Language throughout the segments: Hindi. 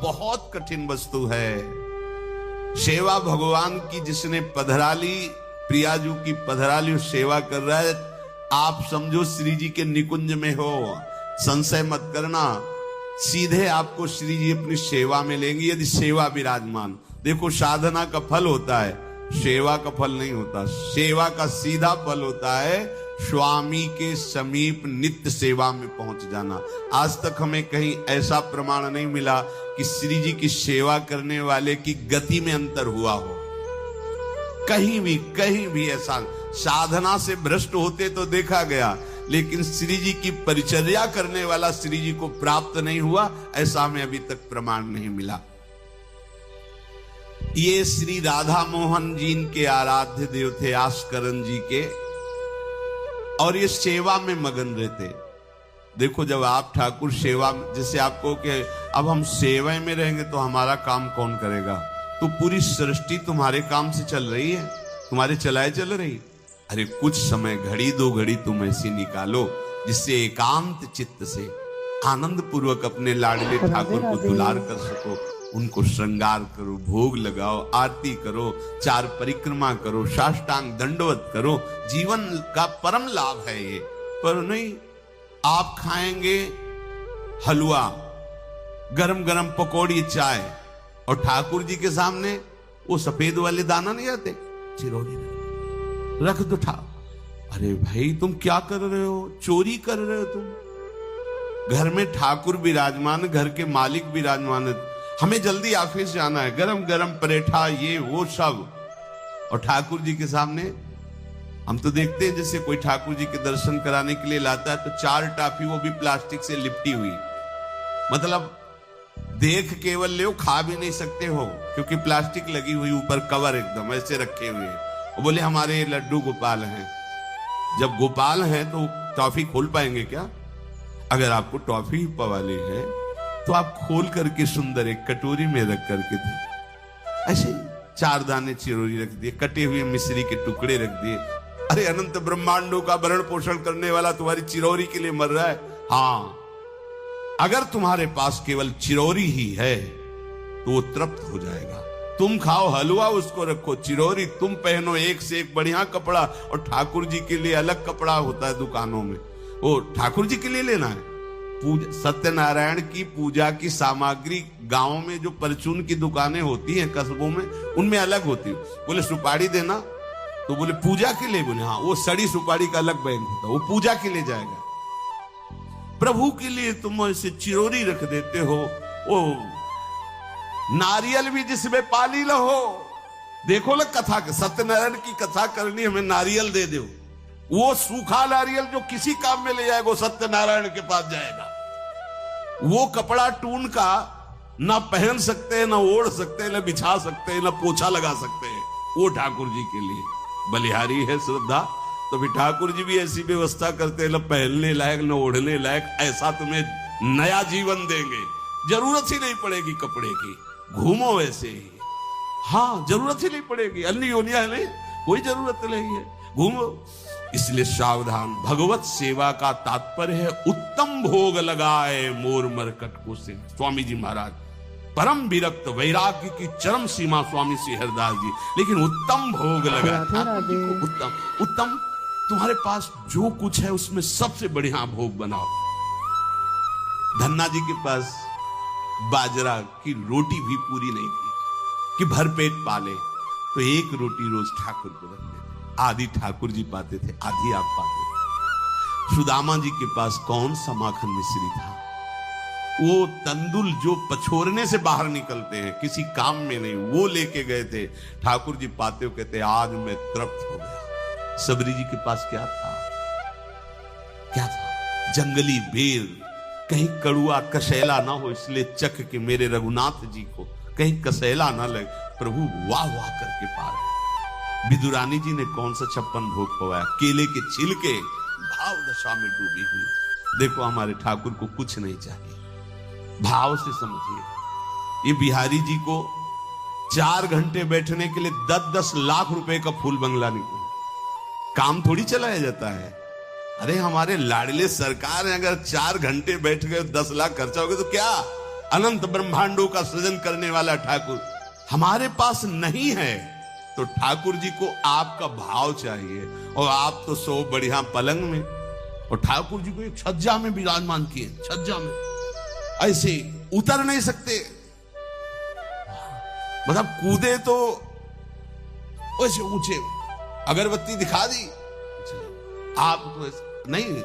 बहुत कठिन वस्तु है। सेवा भगवान की जिसने पधराली, प्रियाजू की पधराली सेवा कर रहा है, आप समझो श्री जी के निकुंज में हो, संशय मत करना, सीधे आपको श्री जी अपनी सेवा में लेंगे यदि सेवा विराजमान। देखो साधना का फल होता है, सेवा का फल नहीं होता। सेवा का सीधा फल होता है स्वामी के समीप नित्य सेवा में पहुंच जाना। आज तक हमें कहीं ऐसा प्रमाण नहीं मिला कि श्री जी की सेवा करने वाले की गति में अंतर हुआ हो। कहीं भी ऐसा साधना से भ्रष्ट होते तो देखा गया, लेकिन श्री जी की परिचर्या करने वाला श्री जी को प्राप्त नहीं हुआ, ऐसा हमें अभी तक प्रमाण नहीं मिला। ये श्री राधा मोहन जी के आराध्य देव थे, आस्करन जी के, और ये सेवा में मगन रहते। देखो जब आप ठाकुर सेवा, जैसे आपको कि अब हम सेवा में रहेंगे तो हमारा काम कौन करेगा, तो पूरी सृष्टि तुम्हारे काम से चल रही है, तुम्हारे चलाए चल रही। अरे कुछ समय, घड़ी दो घड़ी तुम ऐसी निकालो जिससे एकांत चित्त से आनंद पूर्वक अपने लाडले ठाकुर को दुलार कर सको। उनको श्रृंगार करो, भोग लगाओ, आरती करो, चार परिक्रमा करो, साष्टांग दंडवत करो। जीवन का परम लाभ है ये। पर नहीं, आप खाएंगे हलवा, गरम गरम पकौड़ी, चाय, और ठाकुर जी के सामने वो सफेद वाले दाना नहीं आते, चिरौरी रख दो अरे भाई तुम क्या कर रहे हो, चोरी कर रहे हो तुम। घर में ठाकुर विराजमान, घर के मालिक विराजमान है, हमें जल्दी ऑफिस जाना है, गरम गरम परेठा ये वो सब, और ठाकुर जी के सामने। हम तो देखते हैं जैसे कोई ठाकुर जी के दर्शन कराने के लिए लाता है तो 4 टाफी, वो भी प्लास्टिक से लिपटी हुई, मतलब देख केवल ले, खा भी नहीं सकते हो क्योंकि प्लास्टिक लगी हुई, ऊपर कवर एकदम ऐसे रखे हुए हैं। वो बोले हमारे लड्डू गोपाल हैं। जब गोपाल हैं तो टॉफी खोल पाएंगे क्या? अगर आपको टॉफी पवाली है तो आप खोल करके सुंदर एक कटोरी में रख करके थे, ऐसे 4 दाने चिरौरी रख दिए, कटे हुए मिश्री के टुकड़े रख दिए। अरे अनंत ब्रह्मांडों का भरण पोषण करने वाला तुम्हारी चिरौरी के लिए मर रहा है। हाँ, अगर तुम्हारे पास केवल चिरौरी ही है तो वो तृप्त हो जाएगा। तुम खाओ हलवा, उसको रखो, चिरौरी तुम पहनो, एक से एक बढ़िया कपड़ा, और ठाकुर जी के लिए अलग कपड़ा होता है दुकानों में, वो ठाकुर जी के लिए लेना है। सत्यनारायण की पूजा की सामग्री गांव में जो परचून की दुकानें होती हैं कस्बों में, उनमें अलग होती है। बोले सुपारी देना, तो बोले पूजा के लिए, बोले हाँ, वो सड़ी सुपारी का अलग बैंक होता है, वो पूजा के लिए जाएगा। प्रभु के लिए तुम ऐसे चिरौरी रख देते हो। वो नारियल भी जिसमें पाली न हो, देखो ना कथा के, सत्यनारायण की कथा करनी, हमें नारियल दे दो। वो सूखा नारियल जो किसी काम में ले जाएगा वो सत्यनारायण के पास जाएगा। वो कपड़ा टून का ना पहन सकते हैं, ना ओढ़ सकते हैं, ना बिछा सकते हैं, ना पोछा लगा सकते हैं, वो ठाकुर जी के लिए बलिहारी है श्रद्धा। तो भी ठाकुर जी भी ऐसी व्यवस्था करते हैं, ना पहनने लायक ना ओढ़ने लायक, ऐसा तुम्हें नया जीवन देंगे, जरूरत ही नहीं पड़ेगी कपड़े की, घूमो वैसे ही। हाँ, जरूरत ही नहीं पड़ेगी, अन्य योनिया नहीं, कोई जरूरत नहीं है, घूमो। इसलिए सावधान। भगवत सेवा का तात्पर्य है उत्तम भोग लगाए मोर मरकट को से। स्वामी जी महाराज परम विरक्त, वैराग्य की चरम सीमा स्वामी श्री हरदास जी, लेकिन उत्तम भोग लगाए। उत्तम तुम्हारे पास जो कुछ है उसमें सबसे बढ़िया भोग बनाओ। धन्ना जी के पास बाजरा की रोटी भी पूरी नहीं थी कि भरपेट पाले, तो एक रोटी रोज ठाकुर को रखते थे। आधी ठाकुर जी पाते थे, आधी आप पाते थे। सुदामा जी के पास कौन सा माखन मिश्री था? वो तंदुल जो पछोरने से बाहर निकलते हैं, किसी काम में नहीं, वो लेके गए थे। ठाकुर जी पाते हो कहते आज मैं तृप्त हो गया। सबरी जी के पास क्या था? क्या था? जंगली बेर, कहीं कड़ुआ कसैला ना हो इसलिए चख के मेरे रघुनाथ जी को कहीं कसैला ना लगे। प्रभु वाह वाह करके पा रहे। विदुरानी जी ने कौन सा 56 भोग पवाया? केले के छिलके, भाव दशा में डूबी हुई। देखो हमारे ठाकुर को कुछ नहीं चाहिए, भाव से समझिए। ये बिहारी जी को 4 घंटे बैठने के लिए 10-10 लाख रुपए का फूल बंगला निकला, काम थोड़ी चलाया जाता है। अरे हमारे लाडले सरकार है, अगर 4 घंटे बैठ गए 10 लाख खर्चा हो गया तो क्या? अनंत ब्रह्मांडों का सृजन करने वाला ठाकुर हमारे पास नहीं है, तो ठाकुर जी को आपका भाव चाहिए। और आप तो सो बढ़िया पलंग में, और ठाकुर जी को एक छज्जा में विराजमान किए, छज्जा में ऐसे उतर नहीं सकते, मतलब कूदे तो वैसे ऊंचे, अगरबत्ती दिखा दी, आप तो नहीं,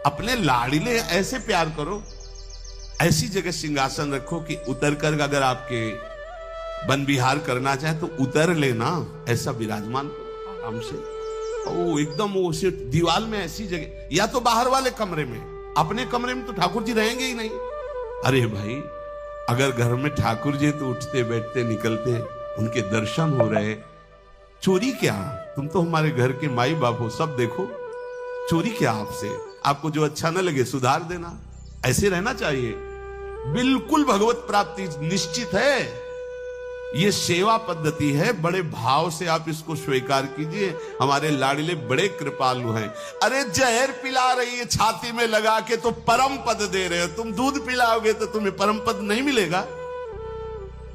अपने लाड़िले ऐसे प्यार करो, ऐसी जगह सिंहासन रखो कि उतर कर अगर आपके वन विहार करना चाहे तो उतर लेना, ऐसा विराजमान करो आराम से। ओ एकदम वो सिर्फ दीवार में ऐसी जगह, या तो बाहर वाले कमरे में, अपने कमरे में तो ठाकुर जी रहेंगे ही नहीं। अरे भाई, अगर घर में ठाकुर जी तो उठते बैठते निकलते, उनके दर्शन हो रहे, चोरी क्या? तुम तो हमारे घर के माई बाप हो, सब देखो, चोरी क्या आपसे? आपको जो अच्छा न लगे सुधार देना, ऐसे रहना चाहिए। बिल्कुल भगवत प्राप्ति निश्चित है, ये सेवा पद्धति है, बड़े भाव से आप इसको स्वीकार कीजिए। हमारे लाडले बड़े कृपालु हैं। अरे जहर पिला रही है छाती में लगा के तो परम पद दे रहे हो, तुम दूध पिलाओगे तो तुम्हें परम पद नहीं मिलेगा।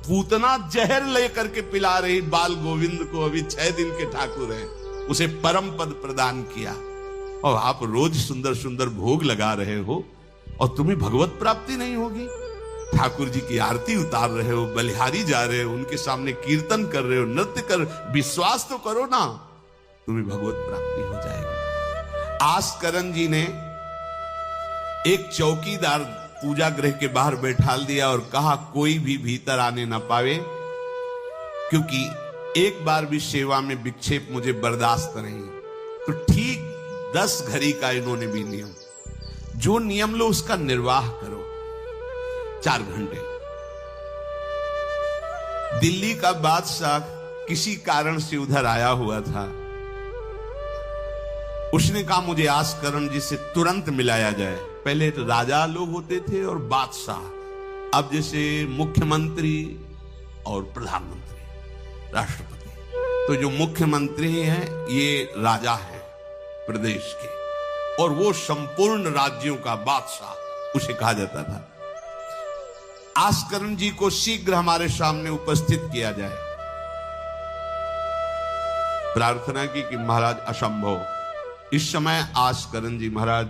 पूतना जहर लेकर के पिला रही बाल गोविंद को, अभी 6 दिन के ठाकुर हैं, उसे परम पद प्रदान किया, और आप रोज सुंदर सुंदर भोग लगा रहे हो और तुम्हें भगवत प्राप्ति नहीं होगी। ठाकुर जी की आरती उतार रहे हो, बलिहारी जा रहे हो, उनके सामने कीर्तन कर रहे हो, नृत्य कर, विश्वास तो करो ना, तुम्हें भगवत प्राप्ति हो जाएगी। आस्करन जी ने एक चौकीदार पूजा गृह के बाहर बैठाल दिया और कहा कोई भी भीतर आने ना पावे, क्योंकि एक बार भी सेवा में विक्षेप मुझे बर्दाश्त नहीं। तो ठीक 10 घड़ी का इन्होंने भी नियम, जो नियम लो उसका निर्वाह करो। 4 घंटे। दिल्ली का बादशाह किसी कारण से उधर आया हुआ था, उसने कहा मुझे आस्करण जी से तुरंत मिलाया जाए। पहले तो राजा लोग होते थे और बादशाह, अब जैसे मुख्यमंत्री और प्रधानमंत्री, राष्ट्रपति। तो जो मुख्यमंत्री हैं ये राजा है प्रदेश के, और वो संपूर्ण राज्यों का बादशाह उसे कहा जाता था। आस्करण जी को शीघ्र हमारे सामने उपस्थित किया जाए। प्रार्थना की कि महाराज असंभव, इस समय आस्करण जी महाराज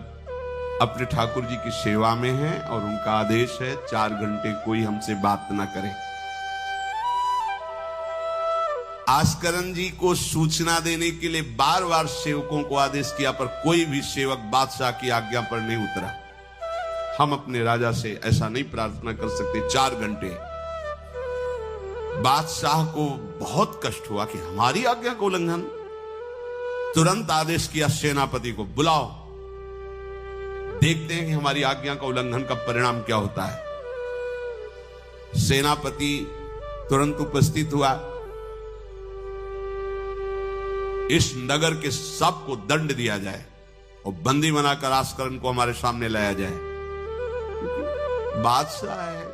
अपने ठाकुर जी की सेवा में हैं और उनका आदेश है 4 घंटे कोई हमसे बात ना करे। आस्करण जी को सूचना देने के लिए बार बार सेवकों को आदेश किया, पर कोई भी सेवक बादशाह की आज्ञा पर नहीं उतरा। हम अपने राजा से ऐसा नहीं प्रार्थना कर सकते। 4 घंटे बादशाह को बहुत कष्ट हुआ कि हमारी आज्ञा का उल्लंघन। तुरंत आदेश किया सेनापति को बुलाओ, देखते हैं कि हमारी आज्ञा का उल्लंघन का परिणाम क्या होता है। सेनापति तुरंत उपस्थित हुआ। इस नगर के सबको दंड दिया जाए और बंदी बनाकर आस्करण को हमारे सामने लाया जाए। बादशाह है,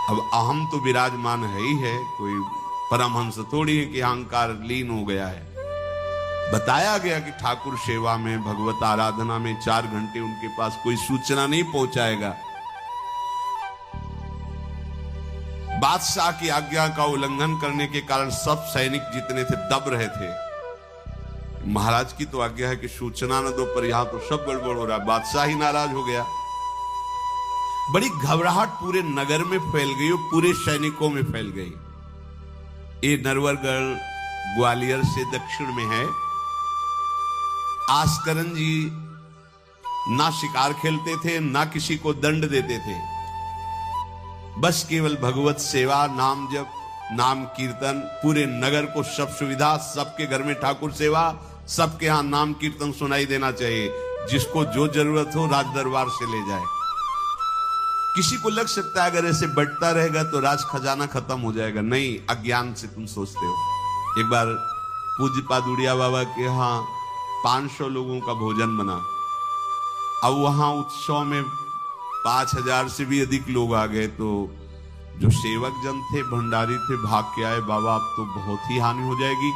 अब अहम तो विराजमान है ही है, कोई परमहंस थोड़ी है कि अहंकार लीन हो गया है। बताया गया कि ठाकुर सेवा में, भगवत आराधना में 4 घंटे उनके पास कोई सूचना नहीं पहुंचाएगा। बादशाह की आज्ञा का उल्लंघन करने के कारण सब सैनिक जितने थे दब रहे थे। महाराज की तो आज्ञा है कि सूचना न दो, पर यहां तो सब गड़बड़ हो रहा है। बादशाह ही नाराज हो गया। बड़ी घबराहट पूरे नगर में फैल गई और पूरे सैनिकों में फैल गई। ये नरवरगढ़ ग्वालियर से दक्षिण में है। आस्करण जी ना शिकार खेलते थे, ना किसी को दंड देते थे, बस केवल भगवत सेवा, नाम जप, नाम कीर्तन। पूरे नगर को सब सुविधा, सबके घर में ठाकुर सेवा, सबके यहां नाम कीर्तन सुनाई देना चाहिए। जिसको जो जरूरत हो राज दरबार से ले जाए। किसी को लग सकता है अगर ऐसे बढ़ता रहेगा तो राज खजाना खत्म हो जाएगा। नहीं, अज्ञान से तुम सोचते हो। एक बार पूज्य पादुड़िया बाबा के यहाँ 500 लोगों का भोजन बना। अब वहां उत्सव में 5000 से भी अधिक लोग आ गए, तो जो सेवक जन थे, भंडारी थे, भाग के आए, बाबा अब तो बहुत ही हानि हो जाएगी,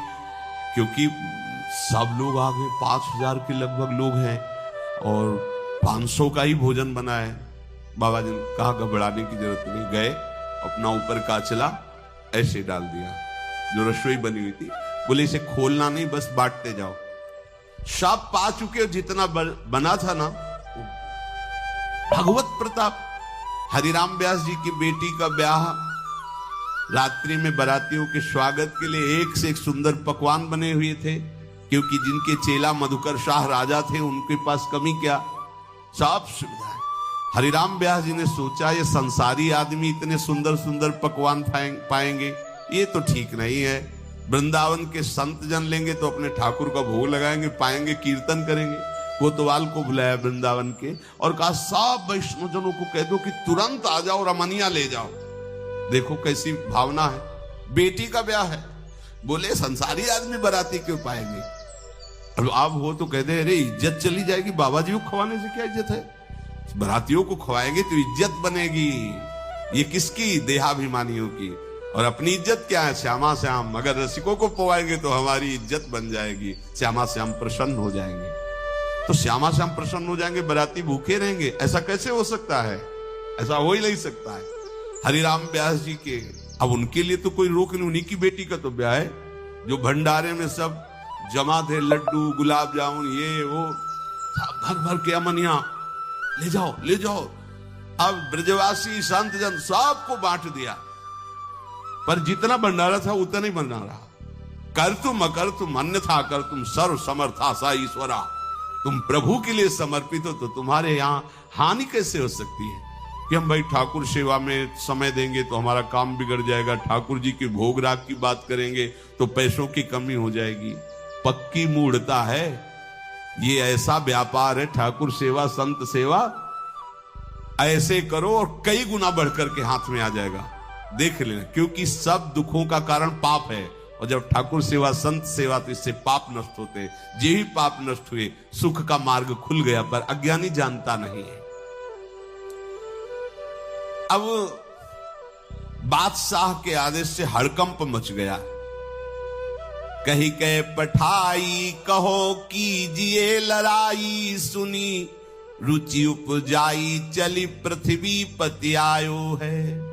क्योंकि सब लोग आ गए, 5000 के लगभग लोग हैं और 500 का ही भोजन बना है। बाबा जी ने कहा घबराने की जरूरत नहीं। गए, अपना ऊपर का चला ऐसे डाल दिया जो रसोई बनी हुई थी। बोले इसे खोलना नहीं, बस बांटते जाओ। सब पा चुके, जितना बना था ना। भगवत प्रताप। हरिराम व्यास जी की बेटी का ब्याह, रात्रि में बारातियों के स्वागत के लिए एक से एक सुंदर पकवान बने हुए थे, क्योंकि जिनके चेला मधुकर शाह राजा थे उनके पास कमी क्या, सब सुविधाएं। हरिराम व्यास जी ने सोचा ये संसारी आदमी इतने सुंदर सुंदर पकवान पाएंगे, ये तो ठीक नहीं है। वृंदावन के संत जन लेंगे तो अपने ठाकुर का भोग लगाएंगे, पाएंगे, कीर्तन करेंगे। कोतवाल को बुलाया वृंदावन के और कहा सब वैष्णव जनों को कह दो कि तुरंत आ जाओ, रमनिया ले जाओ। देखो कैसी भावना है, बेटी का ब्याह है। बोले संसारी आदमी बाराती क्यों पाएंगे। अब आप हो तो कह दे अरे इज्जत चली जाएगी, बाबा जी को खवाने से क्या इज्जत है। बारातियों को खवाएंगे तो इज्जत बनेगी। ये किसकी, देहाभिमानियों की। और अपनी इज्जत क्या है, श्यामा श्याम। अगर रसिकों को पवाएंगे तो हमारी इज्जत बन जाएगी, श्यामा श्याम प्रसन्न हो जाएंगे। तो श्यामा श्याम प्रसन्न हो जाएंगे, बाराती भूखे रहेंगे, ऐसा कैसे हो सकता है, ऐसा हो ही नहीं सकता है। हरिराम व्यास जी के, अब उनके लिए तो कोई रोक नहीं, उन्हीं की बेटी का तो ब्याह है। जो भंडारे में सब जमा थे, लड्डू गुलाब जामुन ये वो भर भर के अमनिया, ले जाओ ले जाओ। अब ब्रजवासी संत जन सबको बांट दिया, पर जितना भंडारा था उतना ही भंडारा। कर तुम अकर तुम अन्यथा कर तुम सर्व समर्था सा ईश्वरा। तुम प्रभु के लिए समर्पित हो तो तुम्हारे यहाँ हानि कैसे हो सकती है कि हम भाई ठाकुर सेवा में समय देंगे तो हमारा काम बिगड़ जाएगा, ठाकुर जी के भोग राग की बात करेंगे तो पैसों की कमी हो जाएगी। पक्की मूढ़ता है, ये ऐसा व्यापार है ठाकुर सेवा संत सेवा। ऐसे करो और कई गुना बढ़कर के हाथ में आ जाएगा, देख लेना। क्योंकि सब दुखों का कारण पाप है, और जब ठाकुर सेवा संत सेवा तो इससे पाप नष्ट होते। जे ही पाप नष्ट हुए सुख का मार्ग खुल गया, पर अज्ञानी जानता नहीं है। अब बादशाह के आदेश से हड़कंप मच गया। कही के पठाई कहो कीजिए लड़ाई, सुनी रुचि उपजाई चली पृथ्वी पति आयो है।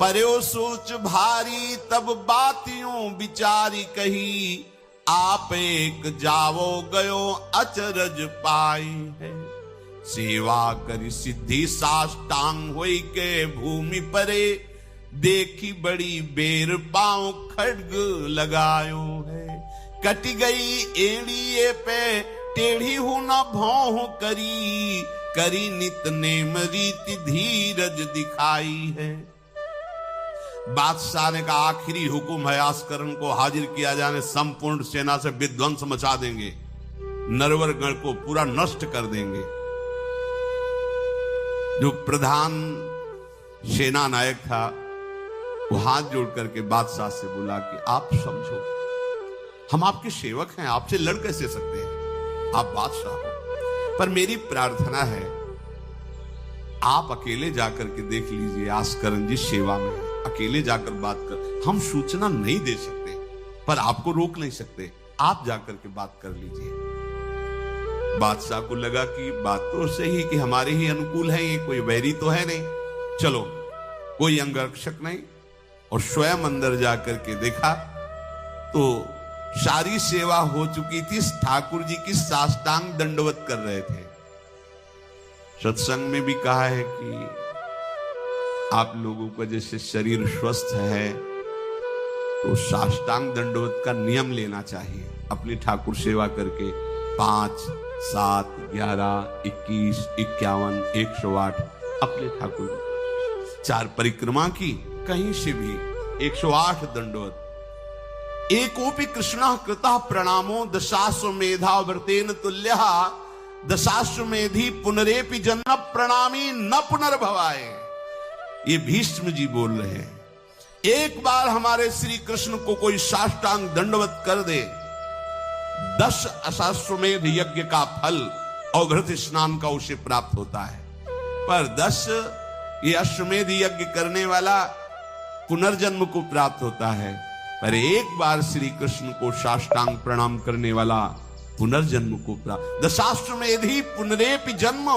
पर्यो सोच भारी तब बातियों बिचारी कही, आप एक जावो गयो अचरज पाई है। सेवा करी सिद्धि साष्टांग होई के भूमि परे, देखी बड़ी बेर पांव खड्ग लगायो है। कटी गई एड़िए पे टेढ़ी हूं न भौं करी, करी नित नेम रीति धीरज दिखाई है। बादशाह ने कहा आखिरी हुक्म है, आस्करण को हाजिर किया जाने, संपूर्ण सेना से विध्वंस मचा देंगे, नरवर गण को पूरा नष्ट कर देंगे। जो प्रधान सेना नायक था वो हाथ जोड़ करके बादशाह से बोला कि आप समझो, हम आपके सेवक हैं, आपसे लड़ कैसे सकते हैं, आप बादशाह हो। पर मेरी प्रार्थना है आप अकेले जाकर के देख लीजिए, आस्करण जी सेवा में अकेले जाकर बात कर। हम सूचना नहीं दे सकते पर आपको रोक नहीं सकते, आप जाकर के बात कर लीजिए। बादशाह को लगा कि बात तो सही कि हमारे ही अनुकूल है, ये कोई वैरी तो है नहीं, चलो कोई अंगरक्षक नहीं। और स्वयं अंदर जाकर के देखा तो सारी सेवा हो चुकी थी, ठाकुर जी की साष्टांग दंडवत कर रहे थे। सत्संग में भी कहा है कि आप लोगों का जैसे शरीर स्वस्थ है तो साष्टांग दंडवत का नियम लेना चाहिए अपनी ठाकुर सेवा करके। 5, 7, 11, 21, 51, 108 अपने ठाकुर 4 परिक्रमा की, कहीं से भी 108 दंडवत। एकोपि कृष्ण कृतः प्रणामो दशाश्वमेधा व्रतेन तुल्यः, दशाश्वमेधी पुनरेपि जन्म प्रणामी न पुनर्भवाय। ये भीष्म जी बोल रहे हैं, एक बार हमारे श्री कृष्ण को कोई साष्टांग दंडवत कर दे, 10 अश्वमेध यज्ञ का फल और घृत स्नान का उसे प्राप्त होता है। पर 10 ये अश्वमेध यज्ञ करने वाला पुनर्जन्म को प्राप्त होता है, पर एक बार श्री कृष्ण को साष्टांग प्रणाम करने वाला पुनर्जन्म को प्राप्त। दशाश्वमेधी पुनरेपि जन्म